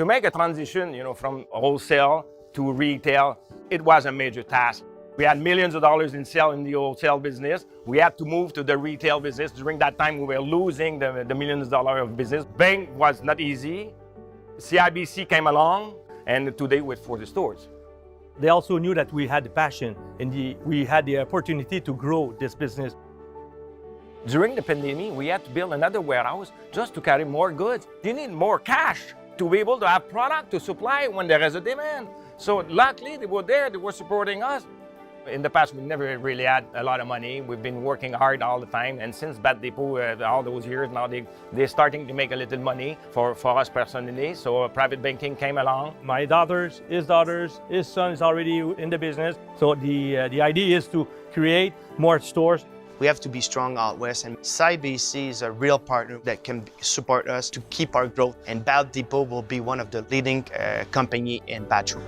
To make a transition, from wholesale to retail, it was a major task. We had millions of dollars in sales in the wholesale business. We had to move to the retail business. During that time, we were losing the millions of dollars of business. Bank was not easy. CIBC came along, and today with 40 stores. They also knew that we had the passion and we had the opportunity to grow this business. During the pandemic, we had to build another warehouse just to carry more goods. You need more cash to be able to have product to supply when there is a demand. So luckily, they were there, they were supporting us. In the past, we never really had a lot of money. We've been working hard all the time. And since Bat Depot, all those years, now they're starting to make a little money for us personally. So private banking came along. My daughters, his son is already in the business. So the idea is to create more stores. We have to be strong out west, and CIBC is a real partner that can support us to keep our growth. And Bat Depot will be one of the leading company in Batcho.